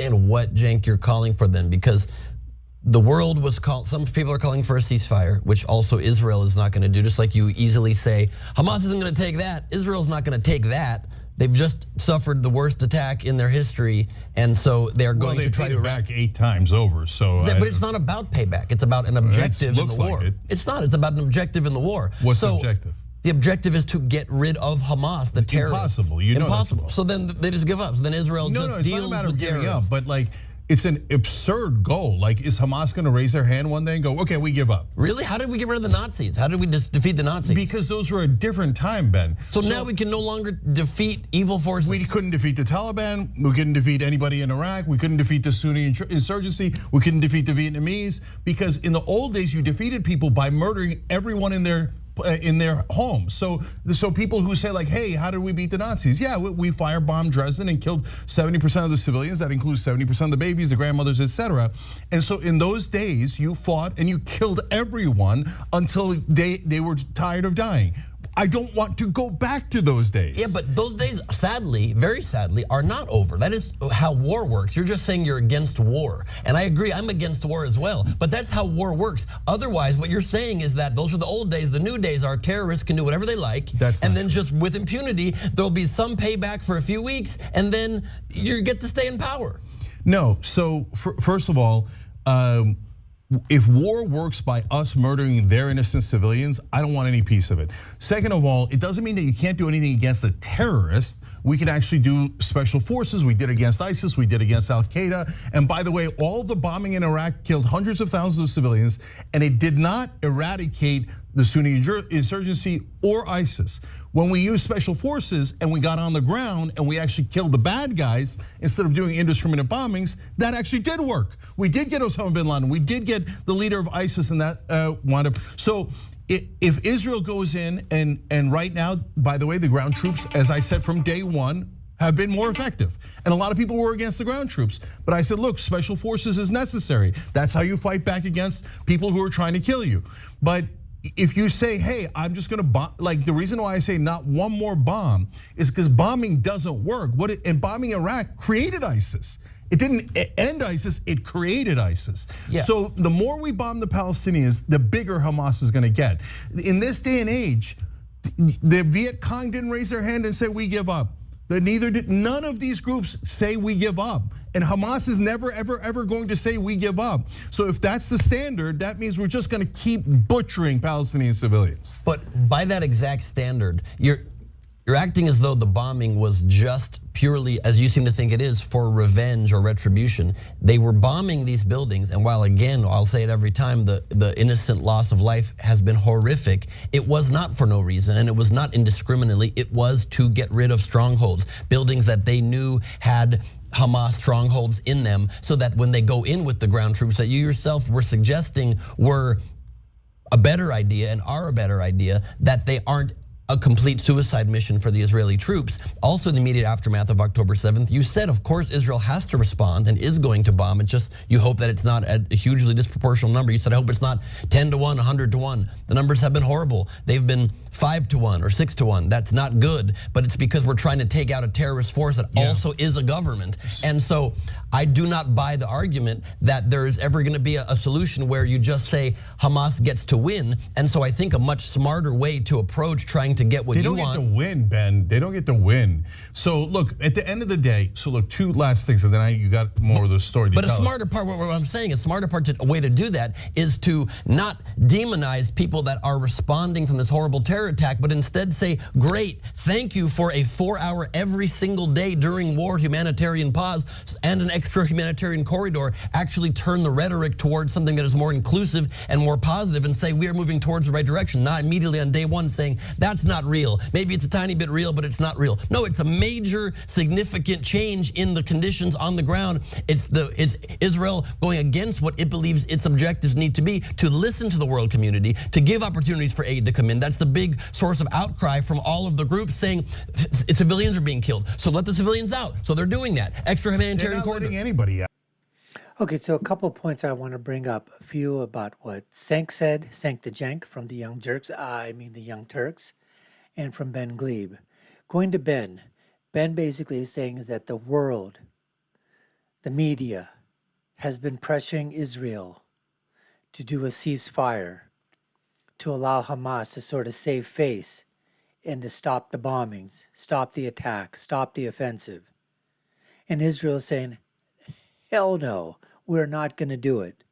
understand what, Cenk, you're calling for then, because the world was called, some people are calling for a ceasefire, which also Israel is not gonna do, just like you easily say, Hamas isn't gonna take that, Israel's not gonna take that. They've just suffered the worst attack in their history, and so they're going to try to back 8 times over. So, but it's not about payback. It's about an objective in the war. Like it. It's not. It's about an objective in the war. What's the objective? The objective is to get rid of Hamas, the terrorists. Impossible. You know impossible. So then they just give up. So then Israel just deals with terrorists. No, it's not a matter of giving up, but like, it's an absurd goal. Like, is Hamas gonna raise their hand one day and go, okay, we give up? Really? How did we get rid of the Nazis? How did we just defeat the Nazis? Because those were a different time, Ben. So now we can no longer defeat evil forces. We couldn't defeat the Taliban. We couldn't defeat anybody in Iraq. We couldn't defeat the Sunni insurgency. We couldn't defeat the Vietnamese. Because in the old days, you defeated people by murdering everyone in their home. So people who say like, hey, how did we beat the Nazis? Yeah, we firebombed Dresden and killed 70% of the civilians. That includes 70% of the babies, the grandmothers, etc. And so in those days, you fought and you killed everyone until they were tired of dying. I don't want to go back to those days. Yeah, but those days, sadly, very sadly, are not over. That is how war works. You're just saying you're against war. And I agree, I'm against war as well. But that's how war works. Otherwise, what you're saying is that those are the old days. The new days are terrorists can do whatever they like. And then just with impunity, there'll be some payback for a few weeks, and then you get to stay in power. No, so first of all, if war works by us murdering their innocent civilians, I don't want any piece of it. Second of all, it doesn't mean that you can't do anything against a terrorist. We can actually do special forces. We did against ISIS, we did against Al-Qaeda. And by the way, all the bombing in Iraq killed hundreds of thousands of civilians, and it did not eradicate the Sunni insurgency or ISIS. When we used special forces and we got on the ground and we actually killed the bad guys instead of doing indiscriminate bombings, that actually did work. We did get Osama bin Laden. We did get the leader of ISIS, and that wound up. So if Israel goes in, and right now, by the way, the ground troops, as I said from day one, have been more effective. And a lot of people were against the ground troops. But I said, look, special forces is necessary. That's how you fight back against people who are trying to kill you. But if you say, hey, I'm just gonna bomb, like the reason why I say not one more bomb is because bombing doesn't work. And bombing Iraq created ISIS. It didn't end ISIS, it created ISIS. Yeah. So the more we bomb the Palestinians, the bigger Hamas is gonna get. In this day and age, the Viet Cong didn't raise their hand and say we give up. Neither did none of these groups say we give up. And Hamas is never, ever going to say we give up. So if that's the standard, that means we're just gonna keep butchering Palestinian civilians. But by that exact standard, you're acting as though the bombing was just purely, as you seem to think it is, for revenge or retribution. They were bombing these buildings, and while again, I'll say it every time, the innocent loss of life has been horrific, it was not for no reason, and it was not indiscriminately. It was to get rid of strongholds, buildings that they knew had Hamas strongholds in them, so that when they go in with the ground troops that you yourself were suggesting were a better idea and are a better idea, that they aren't a complete suicide mission for the Israeli troops. Also, in the immediate aftermath of October 7th, you said, of course, Israel has to respond and is going to bomb. It's just, you hope that it's not a hugely disproportional number. You said, I hope it's not 10 to 1, 100 to 1. The numbers have been horrible. They've been 5 to 1 or 6 to 1. That's not good, but it's because we're trying to take out a terrorist force that also is a government. And so I do not buy the argument that there is ever gonna be a solution where you just say Hamas gets to win. And so I think a much smarter way to approach trying to get what you want. They don't get to win, Ben. They don't get to win. So look, at the end of the day, so look, 2 last things, and then you got more of the story to But tell a smarter part, what I'm saying, a way to do that is to not demonize people that are responding from this horrible terror attack, but instead say, great, thank you for a 4-hour every single day during war humanitarian pause and an extra humanitarian corridor. Actually turn the rhetoric towards something that is more inclusive and more positive, and say we are moving towards the right direction, not immediately on day one saying that's not real. Maybe it's a tiny bit real, but it's not real. No, it's a major significant change in the conditions on the ground. It's Israel going against what it believes its objectives need to be, to listen to the world community, to give opportunities for aid to come in. That's the big source of outcry from all of the groups saying civilians are being killed. So let the civilians out. So they're doing that. Extra humanitarian corridor. They're not letting anybody out. Okay, so a couple points I want to bring up. A few about what Cenk said, Cenk the Cenk from the Young Turks, the Young Turks, and from Ben Gleib. Going to Ben basically is saying is that the world the media has been pressuring Israel to do a ceasefire, to allow Hamas to sort of save face and to stop the bombings, stop the attack, stop the offensive. And Israel is saying, hell no, we're not going to do it.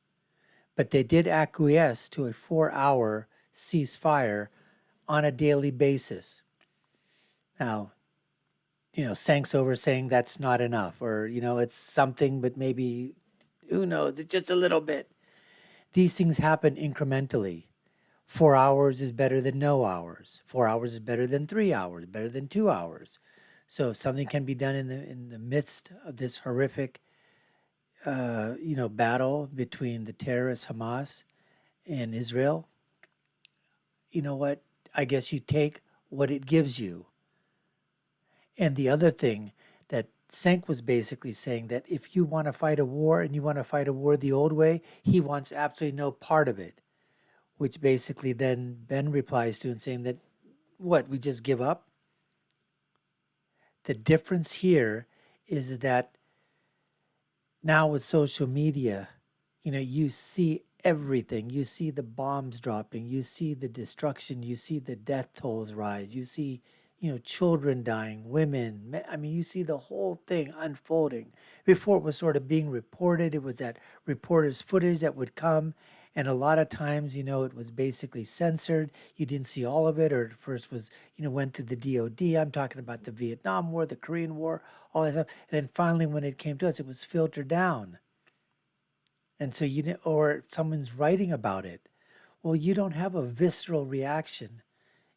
But they did acquiesce to a 4-hour ceasefire on a daily basis. Now, Cenk's over saying that's not enough, or, it's something, but maybe, who knows, it's just a little bit. These things happen incrementally. 4 hours is better than no hours. 4 hours is better than 3 hours, better than 2 hours. So if something can be done in the midst of this horrific, battle between the terrorist Hamas and Israel, you know what? I guess you take what it gives you. And the other thing that Cenk was basically saying, that if you want to fight a war and you want to fight a war the old way, he wants absolutely no part of it. Which basically then Ben replies to and saying that, what, we just give up? The difference here is that now with social media, you see everything. You see the bombs dropping. You see the destruction. You see the death tolls rise. You see, children dying, women. You see the whole thing unfolding. Before it was sort of being reported. It was that reporters' footage that would come. And a lot of times, it was basically censored. You didn't see all of it, or it first was, went through the DOD. I'm talking about the Vietnam War, the Korean War, all that stuff. And then finally, when it came to us, it was filtered down. And so or someone's writing about it. Well, you don't have a visceral reaction,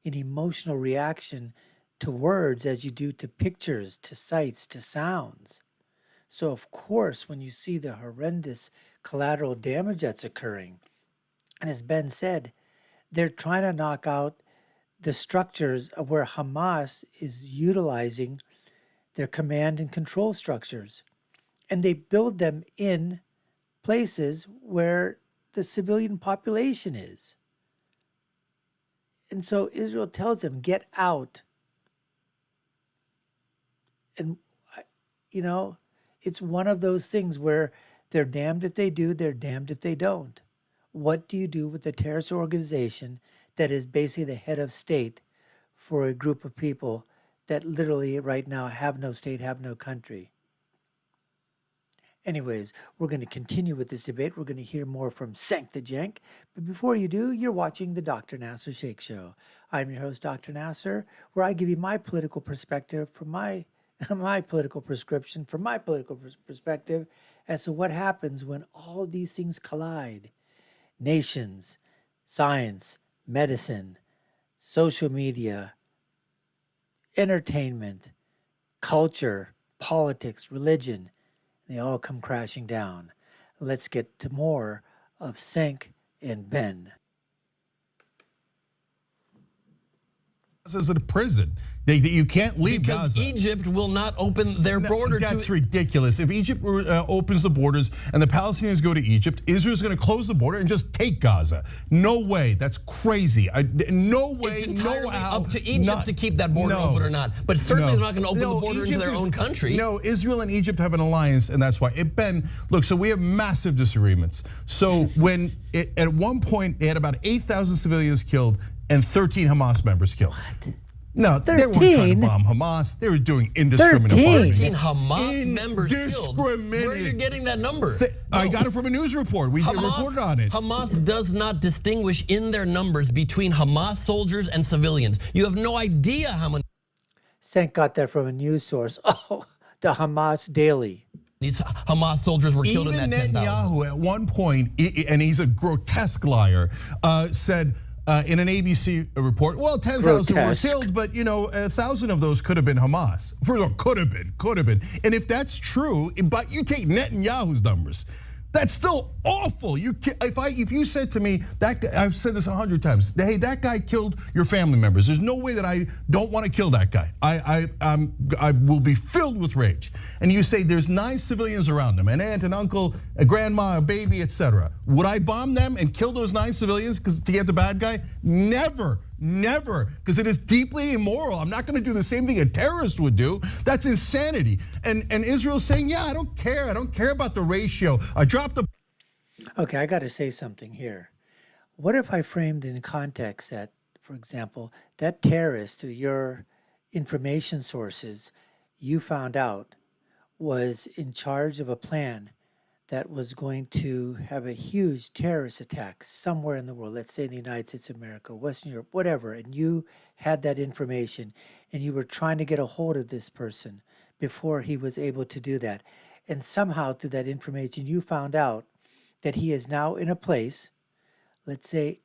an emotional reaction to words as you do to pictures, to sights, to sounds. So of course, when you see the horrendous collateral damage that's occurring, and as Ben said, they're trying to knock out the structures of where Hamas is utilizing their command and control structures. And they build them in places where the civilian population is. And so Israel tells them, get out. And, it's one of those things where they're damned if they do, they're damned if they don't. What do you do with a terrorist organization that is basically the head of state for a group of people that literally right now have no state, have no country? Anyways, we're going to continue with this debate. We're going to hear more from Cenk the Jank. But before you do, you're watching the Dr. Nasir Shaikh Show. I'm your host, Dr. Nasir, where I give you my political perspective from my political prescription, from my political perspective, as to what happens when all these things collide. Nations, science, medicine, social media, entertainment, culture, politics, religion, they all come crashing down. Let's get to more of Cenk and Ben. Gaza is a prison. You can't leave because Gaza. Egypt will not open their border. That's ridiculous. If Egypt opens the borders and the Palestinians go to Egypt, Israel's going to close the border and just take Gaza. No way. That's crazy. No way. It's entirely no how. up to Egypt to keep that border open or not. But certainly they're not going to open the border into their own country. No, Israel and Egypt have an alliance, and that's why. Ben, look, so we have massive disagreements. So when at one point they had about 8,000 civilians killed and 13 Hamas members killed. What? No, 13? They weren't trying to bomb Hamas. They were doing indiscriminate 13 Hamas members killed. Where are you getting that number? I got it from a news report. We reported on it. Hamas does not distinguish in their numbers between Hamas soldiers and civilians. You have no idea how many. Cenk got that from a news source. Oh, the Hamas Daily. These Hamas soldiers were killed in that 10,000. Netanyahu at one point, and he's a grotesque liar, said, in an ABC report, well, 10,000 were killed, but 1,000 of those could have been Hamas. First of all, could have been. And if that's true, but you take Netanyahu's numbers, that's still awful. If you said to me, that guy, I've said this 100 times, hey, that guy killed your family members. There's no way that I don't want to kill that guy. I will be filled with rage. And you say there's 9 civilians around them, an aunt, an uncle, a grandma, a baby, etc. Would I bomb them and kill those 9 civilians to get the bad guy? Never. Never, because it is deeply immoral. I'm not going to do the same thing a terrorist would do. That's insanity. And Israel's saying, yeah, I don't care. I don't care about the ratio. I dropped the. Okay, I got to say something here. What if I framed in context that, for example, that terrorist, through your information sources, you found out was in charge of a plan that was going to have a huge terrorist attack somewhere in the world, let's say in the United States of America, Western Europe, whatever, and you had that information and you were trying to get a hold of this person before he was able to do that. And somehow through that information, you found out that he is now in a place, let's say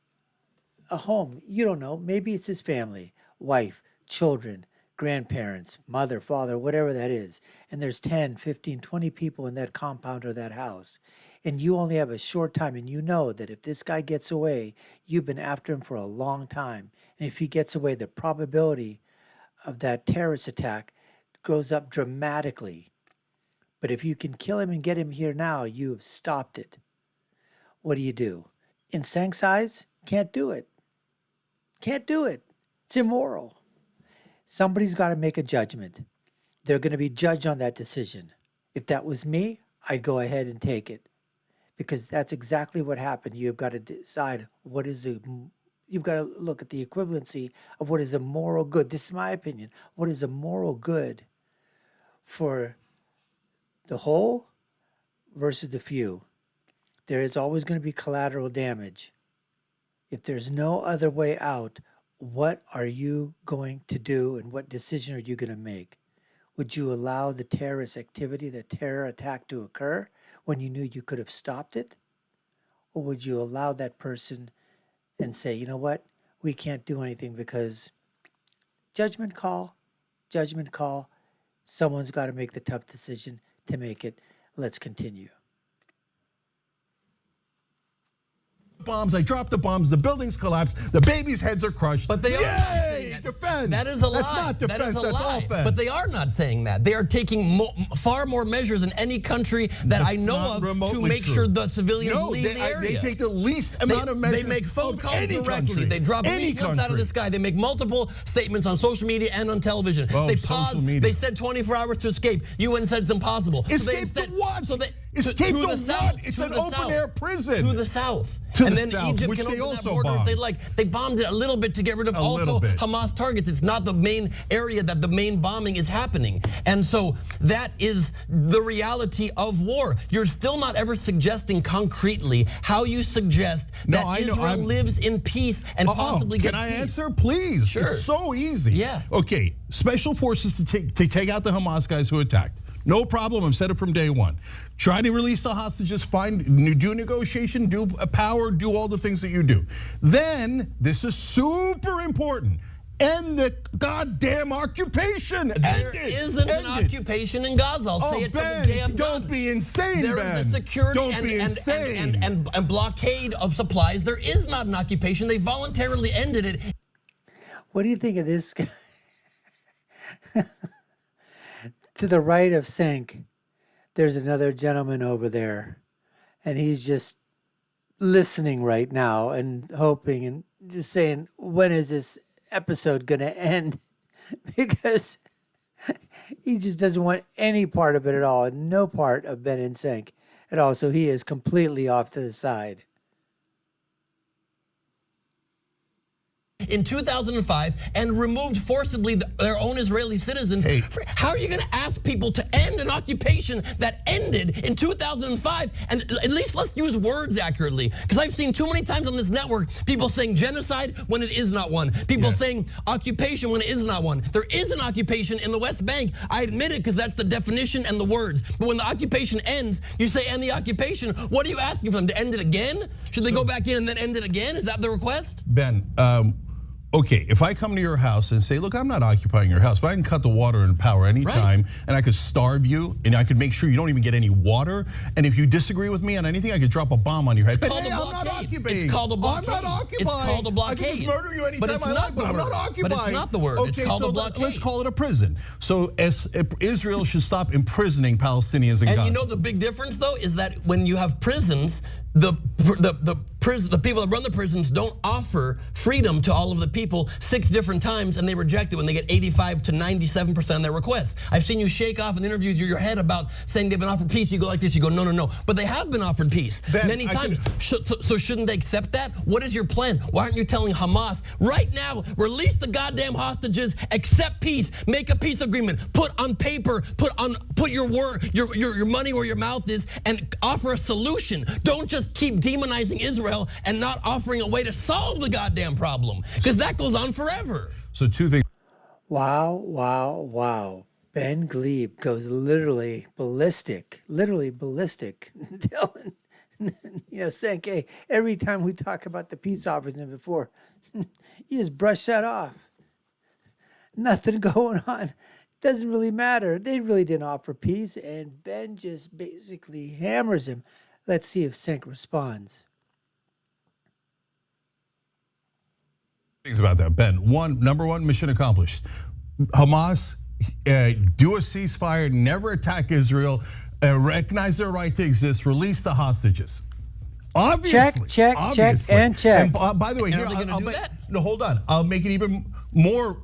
a home, you don't know, maybe it's his family, wife, children, grandparents, mother, father, whatever that is, and there's 10, 15, 20 people in that compound or that house, and you only have a short time, and you know that if this guy gets away, you've been after him for a long time, and if he gets away, the probability of that terrorist attack goes up dramatically. But if you can kill him and get him here now, you have stopped it. What do? In Cenk's eyes, can't do it. Can't do it. It's immoral. Somebody's got to make a judgment. They're going to be judged on that decision. If that was me, I'd go ahead and take it, because that's exactly what happened. You've got to decide what is you've got to look at the equivalency of what is a moral good. This is my opinion. What is a moral good for the whole versus the few? There is always going to be collateral damage. If there's no other way out, what are you going to do and what decision are you going to make? Would you allow the terrorist activity, the terror attack to occur when you knew you could have stopped it? Or would you allow that person and say, you know what, we can't do anything because judgment call, someone's got to make the tough decision to make it. Let's continue. Bombs, I dropped the bombs, the buildings collapsed, the babies' heads are crushed. But they are not saying Yay! Defense. That is a lie. That's not defense, that's offense. But they are not saying that. They are taking far more measures than any country that I know of to make sure the civilians leave the area. They take the least amount of measures. They make phone calls directly. Country. They drop leaflets out of the sky. They make multiple statements on social media and on television. They pause. They said 24 hours to escape. UN said it's impossible. Escape to what? Escape to what? It's an open-air prison. To the south. And then Egypt can open that border if they like. They bombed it a little bit to get rid of also Hamas targets. It's not the main area that the main bombing is happening. And so that is the reality of war. You're still not ever suggesting concretely how you suggest that Israel lives in peace and possibly gets peace. Can I answer, please? Sure. It's so easy. Yeah. Okay, special forces to take out the Hamas guys who attacked. No problem, I've said it from day one. Try to release the hostages, do negotiation, do power, do all the things that you do. Then, this is super important, end the goddamn occupation. There isn't an occupation in Gaza. I'll say it till the day I'm done. Don't be insane, Ben. There is a security and blockade of supplies. There is not an occupation. They voluntarily ended it. What do you think of this guy? To the right of Cenk, there's another gentleman over there, and he's just listening right now and hoping and just saying, when is this episode going to end? Because he just doesn't want any part of it at all, no part of Ben and Cenk at all. So he is completely off to the side. In 2005 and removed forcibly their own Israeli citizens. How are you going to ask people to end an occupation that ended in 2005? And at least let's use words accurately, because I've seen too many times on this network people saying genocide when it is not one. People saying occupation when it is not one. There is an occupation in the West Bank. I admit it, because that's the definition and the words. But when the occupation ends, you say end the occupation. What are you asking for them to end it again? Should they go back in and then end it again? Is that the request? Ben, okay, if I come to your house and say, look, I'm not occupying your house, but I can cut the water and power anytime, and I could starve you, and I could make sure you don't even get any water, and if you disagree with me on anything, I could drop a bomb on your head. It's called a blockade. It's called a blockade. I'm not occupying. It's called a blockade. I can just murder you anytime I like, but I'm not occupying. But it's not the word. Okay, it's called a blockade. Let's call it a prison. So Israel should stop imprisoning Palestinians in Gaza. And you know the big difference, though, is that when you have prisons, the the people that run the prisons don't offer freedom to all of the people 6 different times, and they reject it when they get 85 to 97% of their requests. I've seen you shake off in interviews your head about saying they've been offered peace. You go like this, you go, no, no, no. But they have been offered peace many times. So shouldn't they accept that? What is your plan? Why aren't you telling Hamas right now, release the goddamn hostages, accept peace, make a peace agreement, put on paper, put your money where your mouth is, and offer a solution. Don't just keep demonizing Israel and not offering a way to solve the goddamn problem, because that goes on forever. So 2 things. Wow, wow, wow. Ben Gleib goes literally ballistic, Dylan, Cenk, hey, every time we talk about the peace offers and before, you just brush that off. Nothing going on. Doesn't really matter. They really didn't offer peace, and Ben just basically hammers him. Let's see if Cenk responds. Things about that, Ben. Number one, mission accomplished. Hamas, do a ceasefire, never attack Israel, recognize their right to exist, release the hostages. Obviously, check, obviously. and check. And by the way, here, no, hold on. I'll make it even more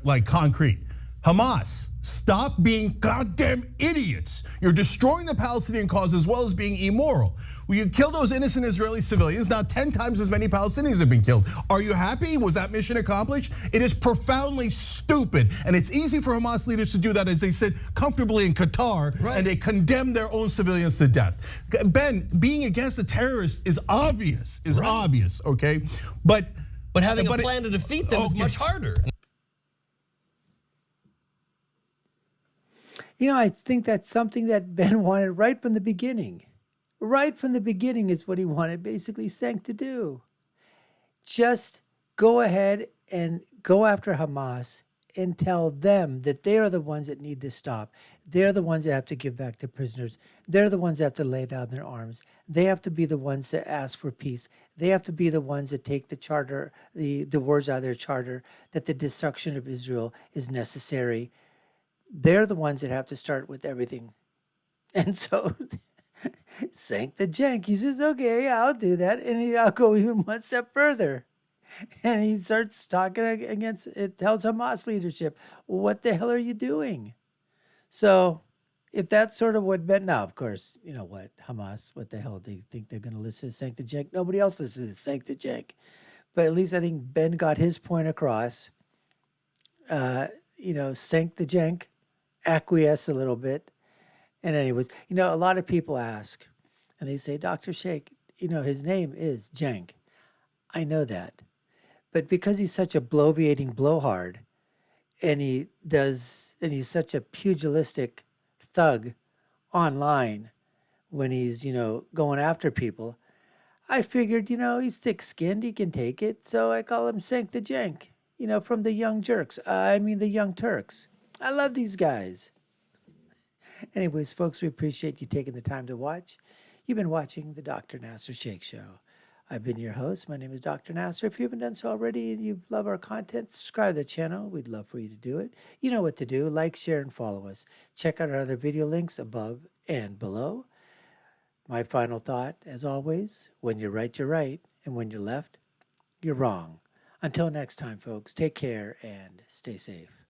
like concrete. Hamas, stop being goddamn idiots. You're destroying the Palestinian cause as well as being immoral. Will you kill those innocent Israeli civilians? Now 10 times as many Palestinians have been killed. Are you happy? Was that mission accomplished? It is profoundly stupid. And it's easy for Hamas leaders to do that as they sit comfortably in Qatar and they condemn their own civilians to death. Ben, being against a terrorist is obvious, okay? But having a plan to defeat them is much harder. I think that's something that Ben wanted right from the beginning. Right from the beginning is what he wanted basically Cenk to do. Just go ahead and go after Hamas and tell them that they are the ones that need to stop. They're the ones that have to give back the prisoners. They're the ones that have to lay down their arms. They have to be the ones that ask for peace. They have to be the ones that take the charter, the words out of their charter, that the destruction of Israel is necessary. They're the ones that have to start with everything. And so Cenk the Cenk, he says, okay, I'll do that. And I'll go even one step further. And he starts talking against, it tells Hamas leadership, what the hell are you doing? So if that's sort of what Ben, now, of course, you know what, Hamas, what the hell, they think they're going to listen to Cenk the Cenk? Nobody else listens to Cenk the Cenk. But at least I think Ben got his point across. Cenk the Cenk acquiesce a little bit. And anyways, a lot of people ask, and they say, Dr. Shaikh, his name is Cenk. I know that. But because he's such a bloviating blowhard, and he's such a pugilistic thug online when he's, going after people, I figured, he's thick-skinned, he can take it. So I call him Cenk the Cenk, from the Young Turks. The Young Turks. I love these guys. Anyways, folks, we appreciate you taking the time to watch. You've been watching the Dr. Nasir Shaikh Show. I've been your host. My name is Dr. Nasir. If you haven't done so already and you love our content, subscribe to the channel. We'd love for you to do it. You know what to do. Like, share, and follow us. Check out our other video links above and below. My final thought, as always, when you're right, you're right. And when you're left, you're wrong. Until next time, folks, take care and stay safe.